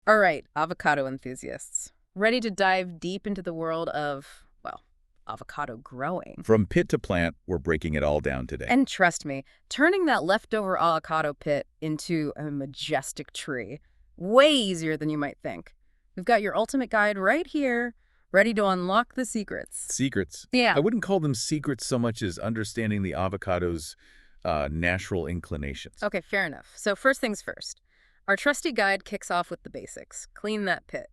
All right, avocado enthusiasts. Ready to dive deep into the world of, well, avocado growing. From pit to plant, we're breaking it all down today. And trust me, turning that leftover avocado pit into a majestic tree, way easier than you might think. We've got your ultimate guide right here, ready to unlock the secrets. Secrets. Yeah. I wouldn't call them secrets so much as understanding the avocado's natural inclinations. Okay, fair enough. So first things first. Our trusty guide kicks off with the basics. Clean that pit.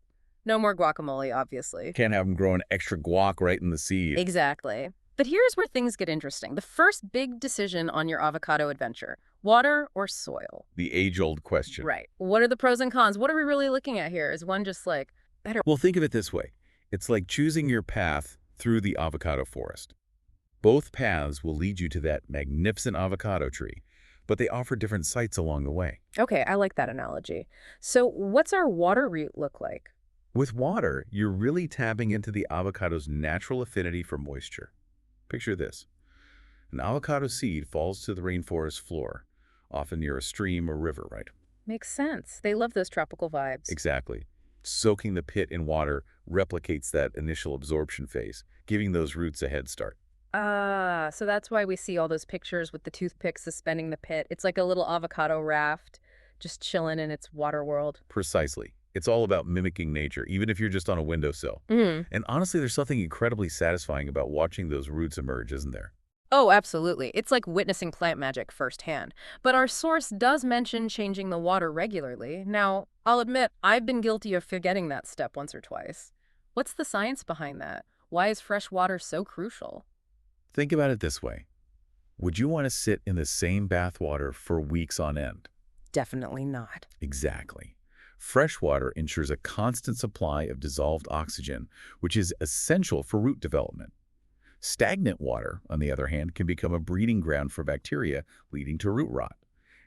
No more guacamole, obviously. Can't have them growing extra guac right in the seed. Exactly. But here's where things get interesting. The first big decision on your avocado adventure, water or soil? The age-old question. Right. What are the pros and cons? What are we really looking at here? Is one just like better? Well, think of it this way. It's like choosing your path through the avocado forest. Both paths will lead you to that magnificent avocado tree, but they offer different sights along the way. Okay, I like that analogy. So what's our water route look like? With water, you're really tapping into the avocado's natural affinity for moisture. Picture this. An avocado seed falls to the rainforest floor, often near a stream or river, right? Makes sense. They love those tropical vibes. Exactly. Soaking the pit in water replicates that initial absorption phase, giving those roots a head start. Ah, so that's why we see all those pictures with the toothpicks suspending the pit. It's like a little avocado raft, just chilling in its water world. Precisely. It's all about mimicking nature, even if you're just on a windowsill. Mm. And honestly, there's something incredibly satisfying about watching those roots emerge, isn't there? Oh, absolutely. It's like witnessing plant magic firsthand. But our source does mention changing the water regularly. Now, I'll admit, I've been guilty of forgetting that step once or twice. What's the science behind that? Why is fresh water so crucial? Think about it this way. Would you want to sit in the same bathwater for weeks on end? Definitely not. Exactly. Fresh water ensures a constant supply of dissolved oxygen, which is essential for root development. Stagnant water, on the other hand, can become a breeding ground for bacteria, leading to root rot.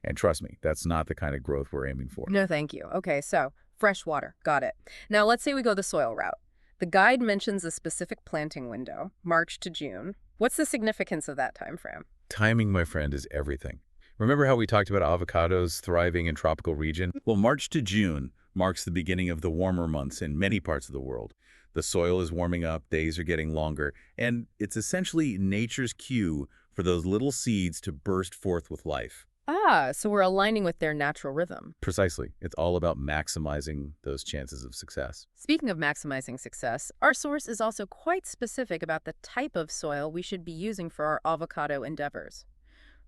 And trust me, that's not the kind of growth we're aiming for. No, thank you. Okay, so fresh water. Got it. Now, let's say we go the soil route. The guide mentions a specific planting window, March to June. What's the significance of that time frame? Timing, my friend, is everything. Remember how we talked about avocados thriving in tropical region? Well, March to June marks the beginning of the warmer months in many parts of the world. The soil is warming up, days are getting longer, and it's essentially nature's cue for those little seeds to burst forth with life. Ah, so we're aligning with their natural rhythm. Precisely. It's all about maximizing those chances of success. Speaking of maximizing success, our source is also quite specific about the type of soil we should be using for our avocado endeavors.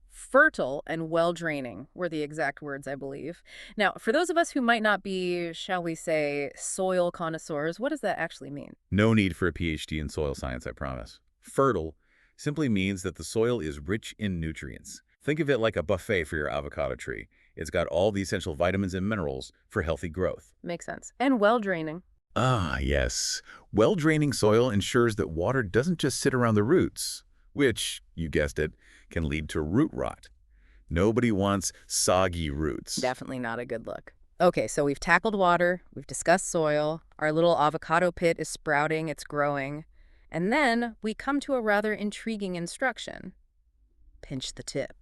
Fertile and well-draining were the exact words, I believe. Now, for those of us who might not be, shall we say, soil connoisseurs, what does that actually mean? No need for a PhD in soil science, I promise. Fertile simply means that the soil is rich in nutrients. Think of it like a buffet for your avocado tree. It's got all the essential vitamins and minerals for healthy growth. Makes sense. And well-draining. Ah, yes. Well-draining soil ensures that water doesn't just sit around the roots, which, you guessed it, can lead to root rot. Nobody wants soggy roots. Definitely not a good look. Okay, so we've tackled water, we've discussed soil, our little avocado pit is sprouting, it's growing, and then we come to a rather intriguing instruction. Pinch the tip.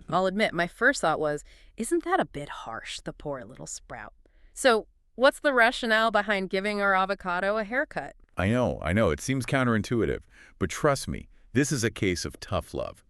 I'll admit, my first thought was, isn't that a bit harsh, the poor little sprout? So, what's the rationale behind giving our avocado a haircut? I know. It seems counterintuitive, but trust me, this is a case of tough love.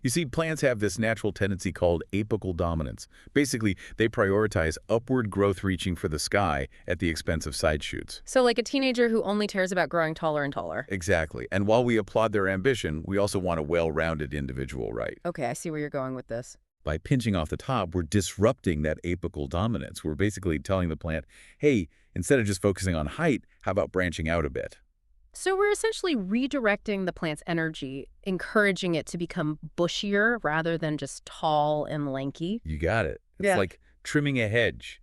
You see, plants have this natural tendency called apical dominance. Basically, they prioritize upward growth reaching for the sky at the expense of side shoots. So like a teenager who only cares about growing taller and taller. Exactly. And while we applaud their ambition, we also want a well-rounded individual, right? Okay, I see where you're going with this. By pinching off the top, we're disrupting that apical dominance. We're basically telling the plant, hey, instead of just focusing on height, how about branching out a bit? So we're essentially redirecting the plant's energy, encouraging it to become bushier rather than just tall and lanky. You got it. It's like trimming a hedge.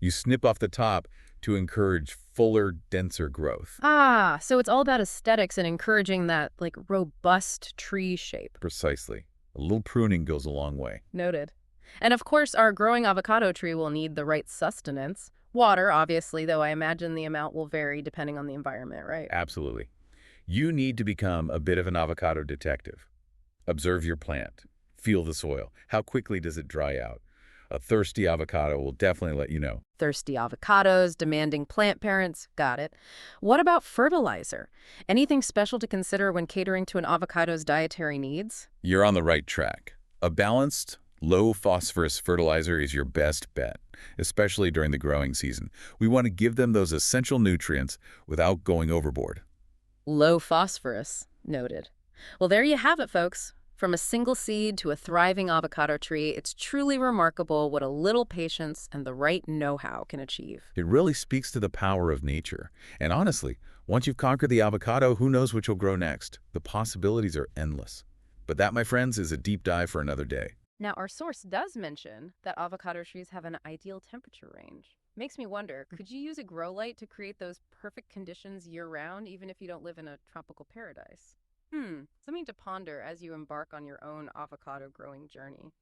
You snip off the top to encourage fuller, denser growth. Ah, so it's all about aesthetics and encouraging that, like, robust tree shape. Precisely. A little pruning goes a long way. Noted. And of course, our growing avocado tree will need the right sustenance. Water, obviously, though I imagine the amount will vary depending on the environment, right? Absolutely. You need to become a bit of an avocado detective. Observe your plant. Feel the soil. How quickly does it dry out? A thirsty avocado will definitely let you know. Thirsty avocados, demanding plant parents. Got it. What about fertilizer? Anything special to consider when catering to an avocado's dietary needs? You're on the right track. A balanced, low-phosphorus fertilizer is your best bet, especially during the growing season. We want to give them those essential nutrients without going overboard. Low phosphorus. Noted. Well, there you have it, folks. From a single seed to a thriving avocado tree, it's truly remarkable what a little patience and the right know-how can achieve. It really speaks to the power of nature. And honestly, once you've conquered the avocado, who knows what you'll grow next? The possibilities are endless. But that, my friends, is a deep dive for another day. Now, our source does mention that avocado trees have an ideal temperature range. Makes me wonder, could you use a grow light to create those perfect conditions year-round, even if you don't live in a tropical paradise? Something to ponder as you embark on your own avocado growing journey.